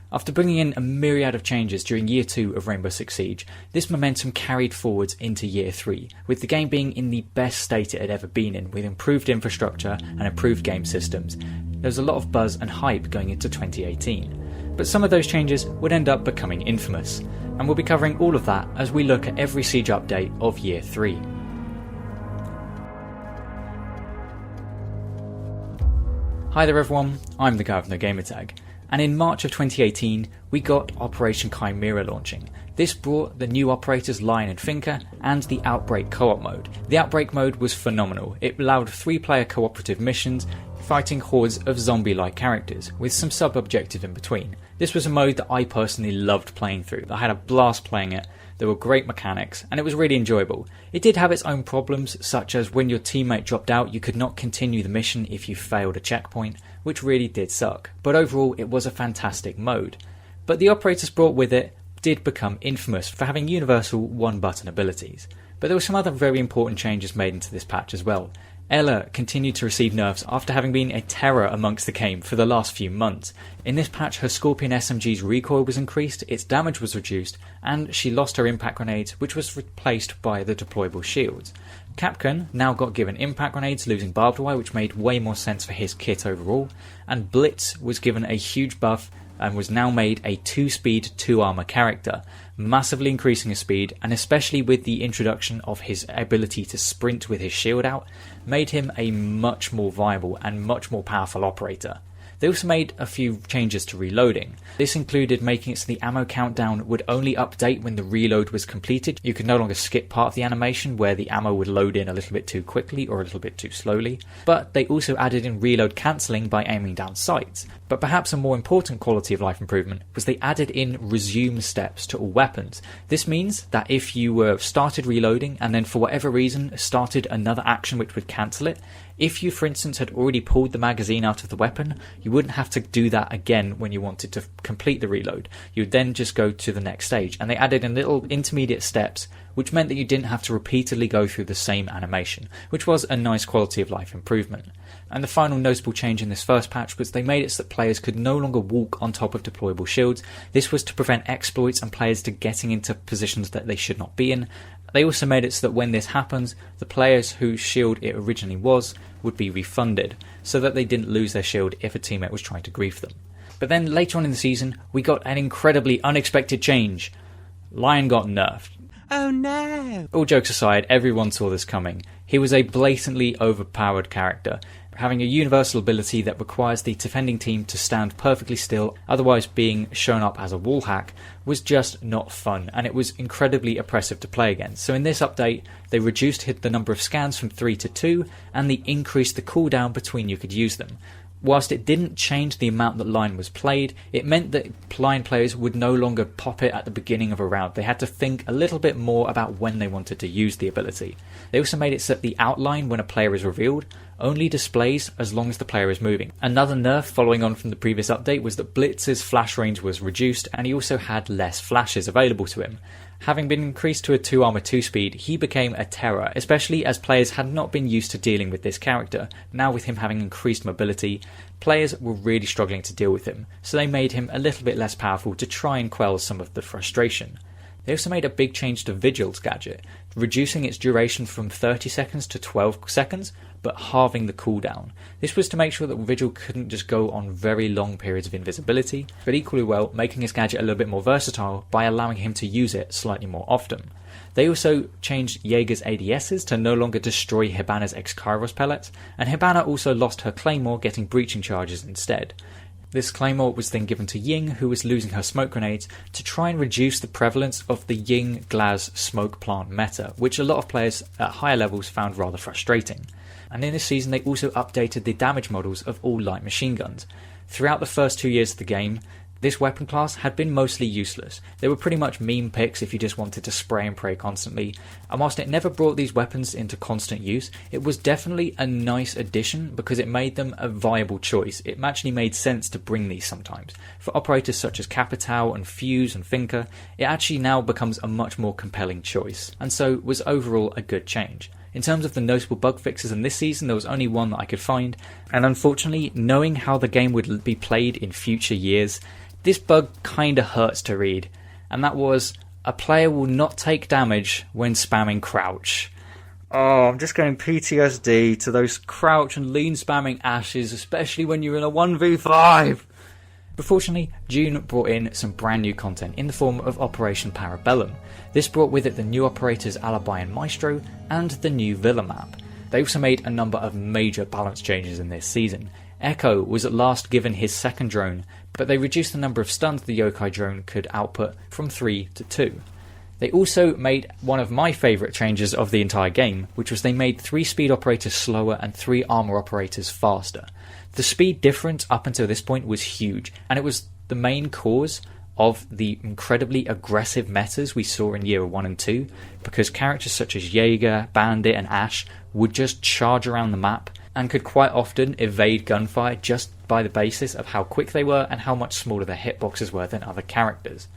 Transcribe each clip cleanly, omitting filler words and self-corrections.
After bringing in a myriad of changes during Year 2 of Rainbow Six Siege, this momentum carried forwards into Year 3, with the game being in the best state it had ever been in, with improved infrastructure and improved game systems. There was a lot of buzz and hype going into 2018, but some of those changes would end up becoming infamous, and we'll be covering all of that as we look at every Siege update of Year 3. Hi there everyone, I'm TheGuyWithNoGamertag. And in March of 2018, we got Operation Chimera launching. This brought the new operators Lion and Finker and the Outbreak co-op mode. The Outbreak mode was phenomenal. It allowed 3-player cooperative missions, fighting hordes of zombie-like characters, with some sub-objective in between. This was a mode that I personally loved playing through. I had a blast playing it. There were great mechanics, and it was really enjoyable. It did have its own problems, such as when your teammate dropped out, you could not continue the mission if you failed a checkpoint, which really did suck. But overall, it was a fantastic mode. But the operators brought with it did become infamous for having universal one-button abilities. But there were some other very important changes made into this patch as well. Ella continued to receive nerfs after having been a terror amongst the game for the last few months. In this patch, her Scorpion SMG's recoil was increased, its damage was reduced, and she lost her impact grenades, which was replaced by the deployable shields. Capcan now got given impact grenades, losing barbed wire, which made way more sense for his kit overall, and Blitz was given a huge buff and was now made a 2-speed, 2-armor character, massively increasing his speed, and especially with the introduction of his ability to sprint with his shield out, made him a much more viable and much more powerful operator. They also made a few changes to reloading. This included making it so the ammo countdown would only update when the reload was completed. You could no longer skip part of the animation where the ammo would load in a little bit too quickly or a little bit too slowly. But they also added in reload cancelling by aiming down sights. But perhaps a more important quality of life improvement was they added in resume steps to all weapons. This means that if you were started reloading and then for whatever reason started another action which would cancel it, if you, for instance, had already pulled the magazine out of the weapon, you wouldn't have to do that again when you wanted to complete the reload. You would then just go to the next stage. And they added in little intermediate steps, which meant that you didn't have to repeatedly go through the same animation, which was a nice quality of life improvement. And the final notable change in this first patch was they made it so that players could no longer walk on top of deployable shields. This was to prevent exploits and players to getting into positions that they should not be in. They also made it so that when this happens, the players whose shield it originally was would be refunded, so that they didn't lose their shield if a teammate was trying to grief them. But then later on in the season, we got an incredibly unexpected change. Lion got nerfed. Oh no! All jokes aside, everyone saw this coming. He was a blatantly overpowered character, having a universal ability that requires the defending team to stand perfectly still, otherwise being shown up as a wall hack, was just not fun, and it was incredibly oppressive to play against. So in this update, they reduced the number of scans from 3 to 2, and they increased the cooldown between you could use them. Whilst it didn't change the amount that Lion was played, it meant that Lion players would no longer pop it at the beginning of a round. They had to think a little bit more about when they wanted to use the ability. They also made it so that the outline when a player is revealed only displays as long as the player is moving. Another nerf following on from the previous update was that Blitz's flash range was reduced, and he also had less flashes available to him. Having been increased to a 2-armor 2-speed, he became a terror, especially as players had not been used to dealing with this character. Now with him having increased mobility, players were really struggling to deal with him, so they made him a little bit less powerful to try and quell some of the frustration. They also made a big change to Vigil's gadget, reducing its duration from 30 seconds to 12 seconds, but halving the cooldown. This was to make sure that Vigil couldn't just go on very long periods of invisibility, but equally well making his gadget a little bit more versatile by allowing him to use it slightly more often. They also changed Jaeger's ADSs to no longer destroy Hibana's X-Kairos pellets, and Hibana also lost her Claymore, getting breaching charges instead. This Claymore was then given to Ying, who was losing her smoke grenades, to try and reduce the prevalence of the Ying Glaz smoke plant meta, which a lot of players at higher levels found rather frustrating. And in this season they also updated the damage models of all light machine guns. Throughout the first 2 years of the game, this weapon class had been mostly useless. They were pretty much meme picks if you just wanted to spray and pray constantly, and whilst it never brought these weapons into constant use, it was definitely a nice addition because it made them a viable choice. It actually made sense to bring these sometimes. For operators such as Capitao and Fuse and Finker, it actually now becomes a much more compelling choice, and so was overall a good change. In terms of the notable bug fixes in this season, there was only one that I could find, and unfortunately, knowing how the game would be played in future years, This bug kinda hurts to read, and that was, a player will not take damage when spamming crouch. Oh, I'm just getting PTSD to those crouch and lean spamming ashes, especially when you're in a 1v5. But fortunately, June brought in some brand new content in the form of Operation Parabellum. This brought with it the new operators Alibi and Maestro, and the new Villa map. They also made a number of major balance changes in this season. Echo was at last given his second drone, but they reduced the number of stuns the yokai drone could output from 3 to 2. They also made one of my favourite changes of the entire game, which was they made 3 speed operators slower and 3 armour operators faster. The speed difference up until this point was huge, and it was the main cause of the incredibly aggressive metas we saw in Year 1 and 2, because characters such as Jaeger, Bandit and Ash would just charge around the map and could quite often evade gunfire just by the basis of how quick they were and how much smaller their hitboxes were than other characters.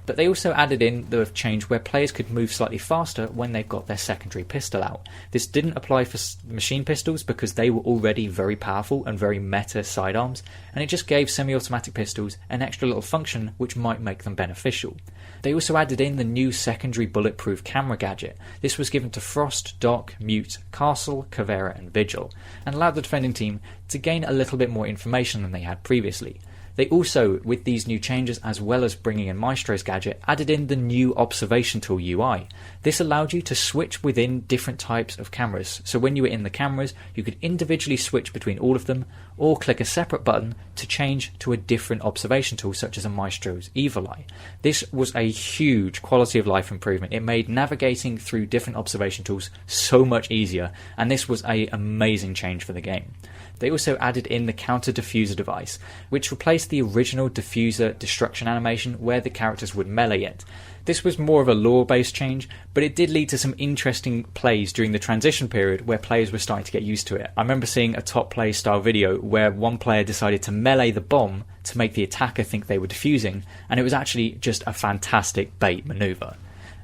But they also added in the change where players could move slightly faster when they've got their secondary pistol out. This didn't apply for machine pistols because they were already very powerful and very meta sidearms, and it just gave semi-automatic pistols an extra little function which might make them beneficial. They also added in the new secondary bulletproof camera gadget. This was given to Frost, Doc, Mute, Castle, Cavera and Vigil, and allowed the defending team to gain a little bit more information than they had previously. They also, with these new changes as well as bringing in Maestro's gadget, added in the new observation tool UI. This allowed you to switch within different types of cameras, so when you were in the cameras you could individually switch between all of them or click a separate button to change to a different observation tool such as a Maestro's Evil Eye. This was a huge quality of life improvement. It made navigating through different observation tools so much easier, and this was an amazing change for the game. They also added in the counter diffuser device, which replaced the original diffuser destruction animation where the characters would melee it. This was more of a lore-based change, but it did lead to some interesting plays during the transition period where players were starting to get used to it. I remember seeing a top play style video where one player decided to melee the bomb to make the attacker think they were defusing, and it was actually just a fantastic bait maneuver.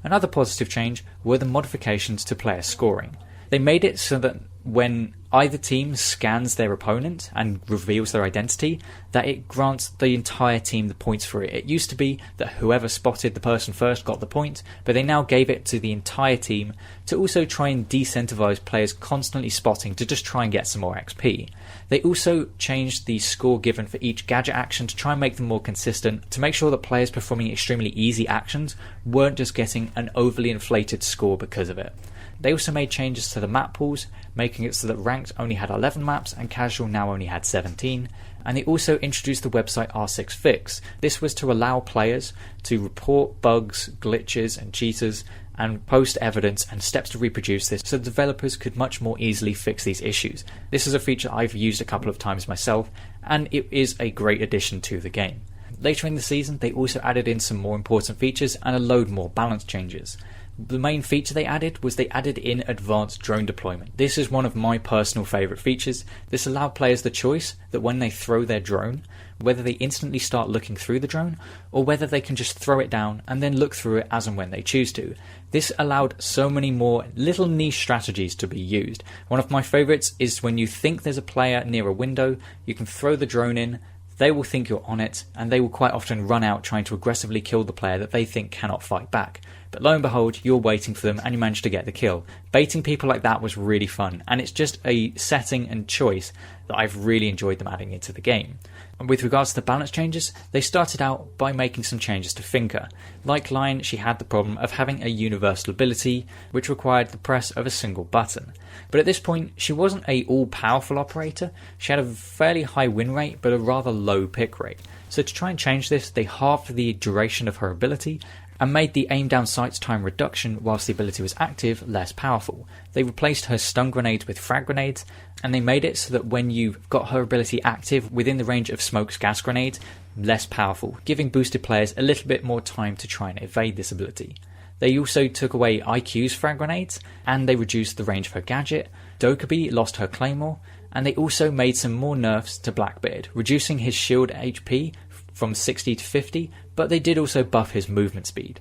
Another positive change were the modifications to player scoring. They made it so that when either team scans their opponent and reveals their identity, that it grants the entire team the points for it. It used to be that whoever spotted the person first got the point, but they now gave it to the entire team to also try and decentivize players constantly spotting to just try and get some more XP. They also changed the score given for each gadget action to try and make them more consistent, to make sure that players performing extremely easy actions weren't just getting an overly inflated score because of it. They also made changes to the map pools, making it so that Ranked only had 11 maps and Casual now only had 17, and they also introduced the website R6 Fix. This was to allow players to report bugs, glitches and cheaters and post evidence and steps to reproduce this so developers could much more easily fix these issues. This is a feature I've used a couple of times myself, and it is a great addition to the game. Later in the season, they also added in some more important features and a load more balance changes. The main feature they added was they added in advanced drone deployment. This is one of my personal favourite features. This allowed players the choice that when they throw their drone, whether they instantly start looking through the drone or whether they can just throw it down and then look through it as and when they choose to. This allowed so many more little niche strategies to be used. One of my favourites is when you think there's a player near a window, you can throw the drone in, they will think you're on it, and they will quite often run out trying to aggressively kill the player that they think cannot fight back. But lo and behold, you're waiting for them and you manage to get the kill. Baiting people like that was really fun, and it's just a setting and choice that I've really enjoyed them adding into the game. And with regards to the balance changes, they started out by making some changes to Finka. Like Lion, she had the problem of having a universal ability, which required the press of a single button. But at this point, she wasn't a all-powerful operator. She had a fairly high win rate, but a rather low pick rate. So to try and change this, they halved the duration of her ability and made the aim down sights time reduction whilst the ability was active less powerful. They replaced her stun grenades with frag grenades, and they made it so that when you've got her ability active within the range of Smoke's gas grenades, less powerful, giving boosted players a little bit more time to try and evade this ability. They also took away IQ's frag grenades, and they reduced the range of her gadget. Dokkaebi lost her claymore, and they also made some more nerfs to Blackbeard, reducing his shield HP from 60 to 50, but they did also buff his movement speed.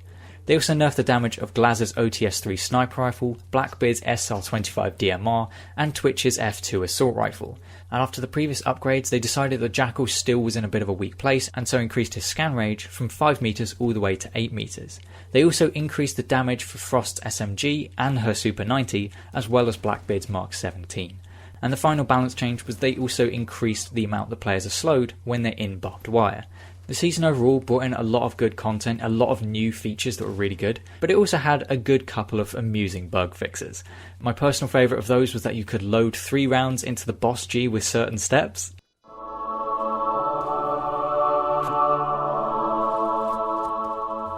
They also nerfed the damage of Glaz's OTS-3 sniper rifle, Blackbeard's SR-25 DMR, and Twitch's F2 assault rifle. And after the previous upgrades, they decided that Jackal still was in a bit of a weak place, and so increased his scan range from 5 meters all the way to 8 meters. They also increased the damage for Frost's SMG and her Super 90, as well as Blackbeard's Mark 17. And the final balance change was they also increased the amount that players are slowed when they're in barbed wire. The season overall brought in a lot of good content, a lot of new features that were really good, but it also had a good couple of amusing bug fixes. My personal favourite of those was that you could load 3 rounds into the boss G with certain steps.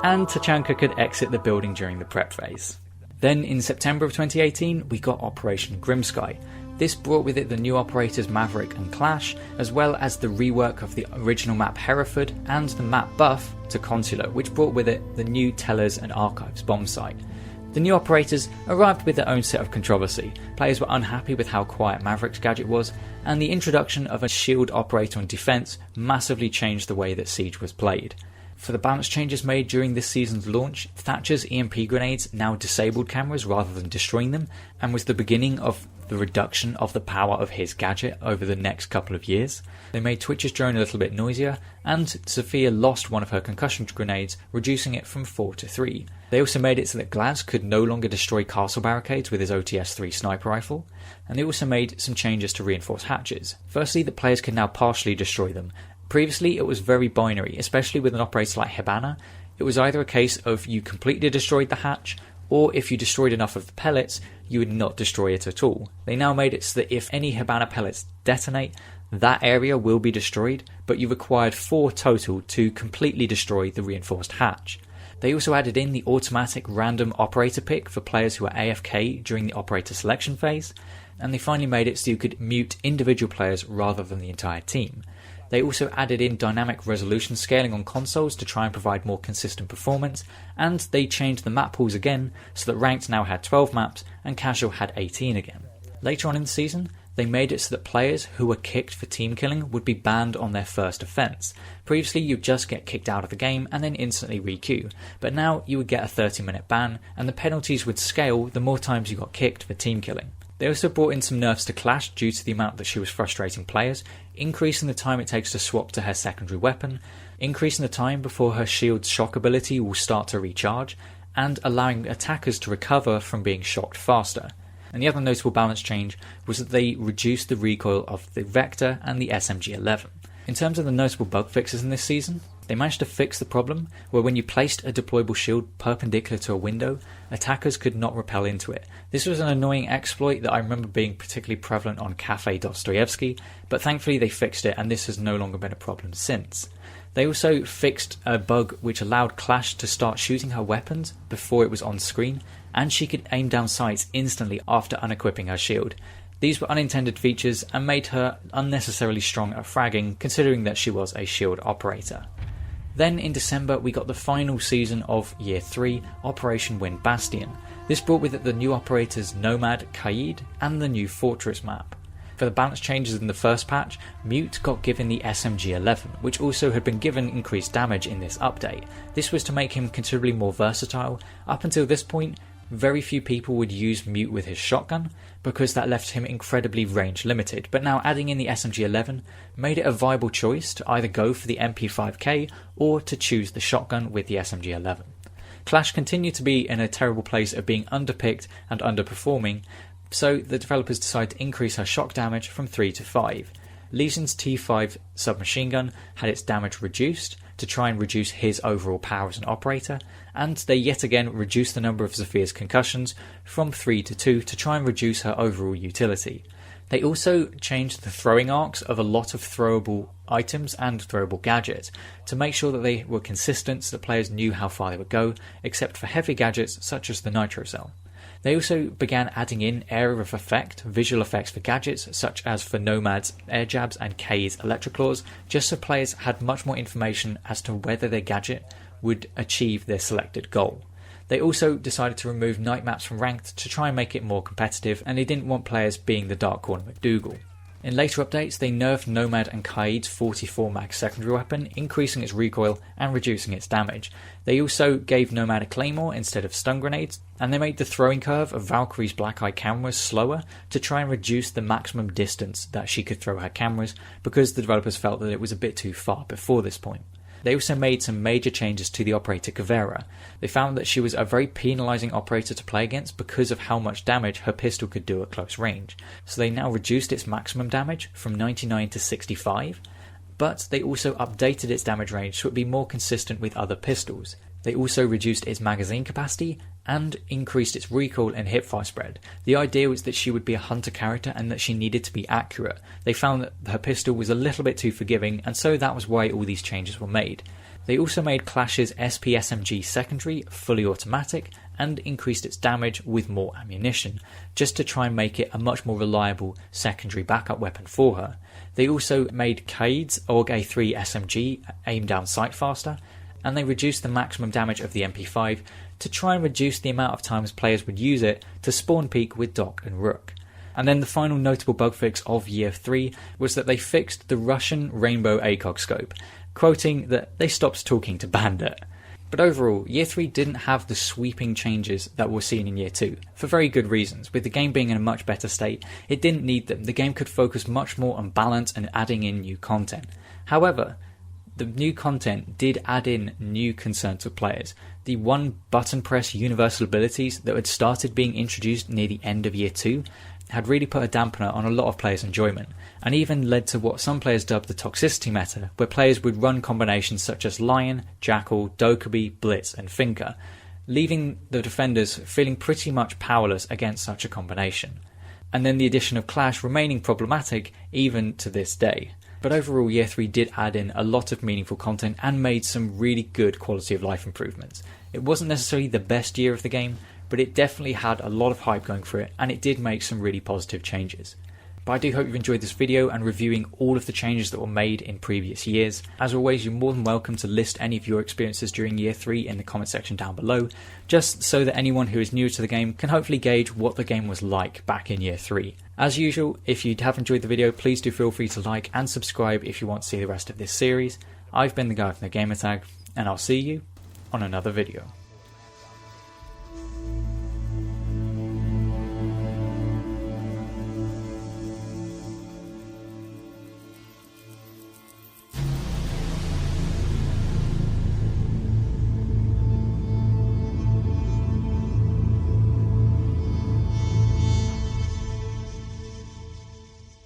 And Tachanka could exit the building during the prep phase. Then in September of 2018 we got Operation Grimsky. This brought with it the new operators Maverick and Clash, as well as the rework of the original map Hereford and the map buff to Consular, which brought with it the new Tellers and Archives bomb site. The new operators arrived with their own set of controversy. Players were unhappy with how quiet Maverick's gadget was, and the introduction of a shield operator on defense massively changed the way that Siege was played. For the balance changes made during this season's launch, Thatcher's EMP grenades now disabled cameras rather than destroying them, and was the beginning of the reduction of the power of his gadget over the next couple of years. They made Twitch's drone a little bit noisier, and Sophia lost one of her concussion grenades, reducing it from 4 to 3. They also made it so that Glaz could no longer destroy castle barricades with his OTS-3 sniper rifle, and they also made some changes to reinforce hatches. Firstly, the players could now partially destroy them. Previously, it was very binary, especially with an operator like Hibana. It was either a case of you completely destroyed the hatch, or if you destroyed enough of the pellets, you would not destroy it at all. They now made it so that if any Hibana pellets detonate, that area will be destroyed, but you've acquired 4 total to completely destroy the reinforced hatch. They also added in the automatic random operator pick for players who are AFK during the operator selection phase, and they finally made it so you could mute individual players rather than the entire team. They also added in dynamic resolution scaling on consoles to try and provide more consistent performance, and they changed the map pools again so that Ranked now had 12 maps and Casual had 18 again. Later on in the season, they made it so that players who were kicked for team killing would be banned on their first offence. Previously you'd just get kicked out of the game and then instantly re-queue, but now you would get a 30-minute ban, and the penalties would scale the more times you got kicked for team killing. They also brought in some nerfs to Clash due to the amount that she was frustrating players, increasing the time it takes to swap to her secondary weapon, increasing the time before her shield's shock ability will start to recharge, and allowing attackers to recover from being shocked faster. And the other notable balance change was that they reduced the recoil of the Vector and the SMG-11. In terms of the notable bug fixes in this season, they managed to fix the problem where when you placed a deployable shield perpendicular to a window, attackers could not rappel into it. This was an annoying exploit that I remember being particularly prevalent on Cafe Dostoevsky, but thankfully they fixed it and this has no longer been a problem since. They also fixed a bug which allowed Clash to start shooting her weapons before it was on screen, and she could aim down sights instantly after unequipping her shield. These were unintended features and made her unnecessarily strong at fragging, considering that she was a shield operator. Then in December we got the final season of Year 3, Operation Win Bastion. This brought with it the new operators Nomad, Kaid, and the new Fortress map. For the balance changes in the first patch, Mute got given the SMG-11, which also had been given increased damage in this update. This was to make him considerably more versatile. Up until this point, very few people would use Mute with his shotgun, because that left him incredibly range limited, but now adding in the SMG-11 made it a viable choice to either go for the MP5K or to choose the shotgun with the SMG-11. Clash continued to be in a terrible place of being underpicked and underperforming, so the developers decided to increase her shock damage from 3 to 5. Lesion's T5 submachine gun had its damage reduced to try and reduce his overall power as an operator, and they yet again reduced the number of Zophia's concussions from 3 to 2 to try and reduce her overall utility. They also changed the throwing arcs of a lot of throwable items and throwable gadgets to make sure that they were consistent so that players knew how far they would go, except for heavy gadgets such as the Nitro Cell. They also began adding in area of effect, visual effects for gadgets, such as for Nomad's air jabs and K's electric claws, just so players had much more information as to whether their gadget would achieve their selected goal. They also decided to remove night maps from Ranked to try and make it more competitive, and they didn't want players being the Dark Corner McDougal. In later updates, they nerfed Nomad and Kaid's 44 mag secondary weapon, increasing its recoil and reducing its damage. They also gave Nomad a claymore instead of stun grenades, and they made the throwing curve of Valkyrie's black eye cameras slower to try and reduce the maximum distance that she could throw her cameras, because the developers felt that it was a bit too far before this point. They also made some major changes to the operator Chimera. They found that she was a very penalising operator to play against because of how much damage her pistol could do at close range. So they now reduced its maximum damage from 99 to 65, but they also updated its damage range so it would be more consistent with other pistols. They also reduced its magazine capacity and increased its recoil and hipfire spread. The idea was that she would be a hunter character and that she needed to be accurate. They found that her pistol was a little bit too forgiving, and so that was why all these changes were made. They also made Clash's SP-SMG secondary fully automatic and increased its damage with more ammunition, just to try and make it a much more reliable secondary backup weapon for her. They also made Kaid's AUG A3 SMG aim down sight faster, and they reduced the maximum damage of the MP5 to try and reduce the amount of times players would use it to spawn peek with Doc and Rook. And then the final notable bug fix of Year 3 was that they fixed the Russian Rainbow ACOG scope, quoting that they stopped talking to Bandit. But overall, Year 3 didn't have the sweeping changes that were seen in Year 2, for very good reasons. With the game being in a much better state, it didn't need them. The game could focus much more on balance and adding in new content. However, the new content did add in new concerns for players. The one button press universal abilities that had started being introduced near the end of Year 2 had really put a dampener on a lot of players' enjoyment, and even led to what some players dubbed the toxicity meta, where players would run combinations such as Lion, Jackal, Dokkaebi, Blitz and Finka, leaving the defenders feeling pretty much powerless against such a combination. And then the addition of Clash remaining problematic even to this day. But overall, Year 3 did add in a lot of meaningful content and made some really good quality of life improvements. It wasn't necessarily the best year of the game, but it definitely had a lot of hype going for it, and it did make some really positive changes. But I do hope you've enjoyed this video and reviewing all of the changes that were made in previous years. As always, you're more than welcome to list any of your experiences during Year 3 in the comment section down below, just so that anyone who is new to the game can hopefully gauge what the game was like back in Year 3. As usual, if you have enjoyed the video, please do feel free to like and subscribe if you want to see the rest of this series. I've been the guy with no gamertag, and I'll see you on another video.